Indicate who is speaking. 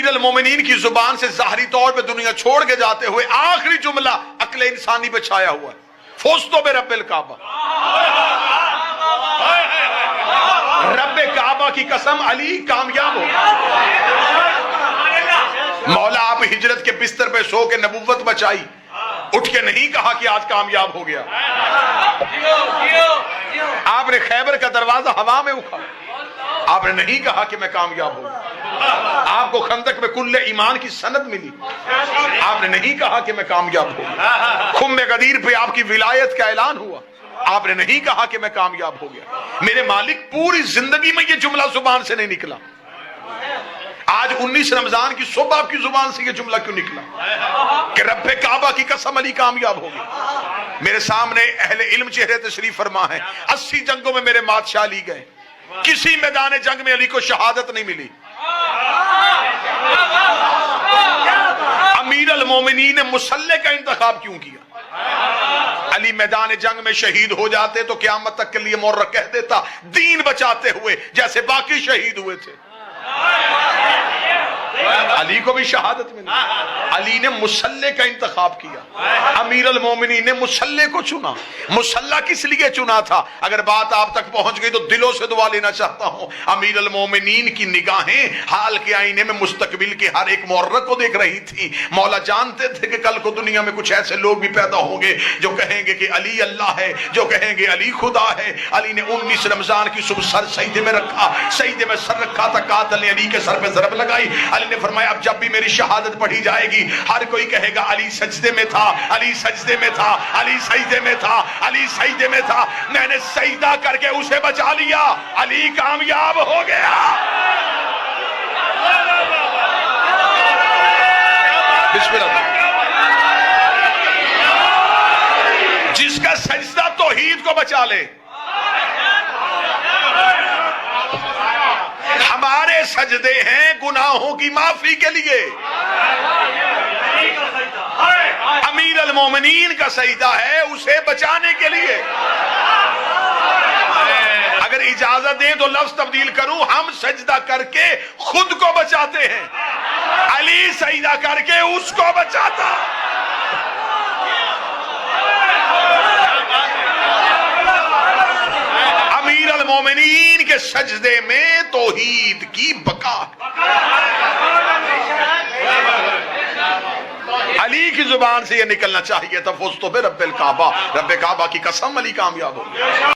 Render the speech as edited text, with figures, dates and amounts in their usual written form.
Speaker 1: امیر المومنین کی زبان سے ظاہری طور پہ دنیا چھوڑ کے جاتے ہوئے آخری جملہ عقل انسانی پہ چھایا ہوا ہے، فوزتو برب الکعبہ، رب کعبہ کی قسم علی کامیاب ہو۔ مولا آپ ہجرت کے بستر پہ سو کے نبوت بچائی، اٹھ کے نہیں کہا کہ آج کامیاب ہو گیا۔ آپ نے خیبر کا دروازہ ہوا میں اٹھا، آپ نے نہیں کہا کہ میں کامیاب ہوں۔ آپ کو خندق میں کل ایمان کی سند ملی، آپ نے نہیں کہا کہ میں کامیاب ہوں۔ خم غدیر پہ آپ کی ولایت کا اعلان ہوا، آپ نے نہیں کہا کہ میں کامیاب ہو گیا۔ میرے مالک پوری زندگی میں یہ جملہ زبان سے نہیں نکلا، آج 19 رمضان کی صبح آپ کی زبان سے یہ جملہ کیوں نکلا کہ رب کعبہ کی قسم علی کامیاب ہو گیا؟ میرے سامنے اہل علم چہرے تشریف فرما ہے، 80 جنگوں میں میرے بادشاہ علی گئے، کسی میدان جنگ میں علی کو شہادت نہیں ملی۔ امیر المومنین نے مسلح کا انتخاب کیوں کیا؟ علی میدان جنگ میں شہید ہو جاتے تو قیامت تک کے لیے مورخ کہہ دیتا دین بچاتے ہوئے جیسے باقی شہید ہوئے تھے۔ علی کو بھی شہادت ملی، علی نے مسلح کا انتخاب کیا، امیر المومنین نے مسلح کو چنا۔ مسلح کس لیے چنا تھا؟ اگر بات آپ تک پہنچ گئی تو دلوں سے دعا لینا چاہتا ہوں۔ امیر المومنین کی نگاہیں حال کے آئینے میں مستقبل کے ہر ایک مورخ کو دیکھ رہی تھی۔ مولا جانتے تھے کہ کل کو دنیا میں کچھ ایسے لوگ بھی پیدا ہوں گے جو کہیں گے کہ علی اللہ ہے، جو کہیں گے علی خدا ہے۔ علی نے 19 رمضان کی صبح سر سجدے میں رکھا، سجدے میں سر رکھا تھا، قاتل نے علی کے سر پہ ضرب لگائی۔ علی نے فرمایا اب جب بھی میری شہادت پڑھی جائے گی ہر کوئی کہے گا علی سجدے میں تھا، علی سجدے میں تھا، علی سجدے میں تھا، علی سجدے میں تھا۔ میں نے سجدہ کر کے اسے بچا لیا، علی کامیاب ہو گیا۔ بسم اللہ۔ جس کا سجدہ توحید کو بچا لے، ہمارے سجدے ہیں گناہوں کی معافی کے لیے، امیر المومنین کا سجدہ ہے اسے بچانے کے لیے۔ اگر اجازت دیں تو لفظ تبدیل کروں، ہم سجدہ کر کے خود کو بچاتے ہیں، علی سجدہ کر کے اس کو بچاتا۔ امیر المومنین کے سجدے میں توحید کی بقا، علی کی زبان سے یہ نکلنا چاہیے تھا فزت برب الکعبہ، رب کعبہ کی قسم علی کامیاب ہو گیا۔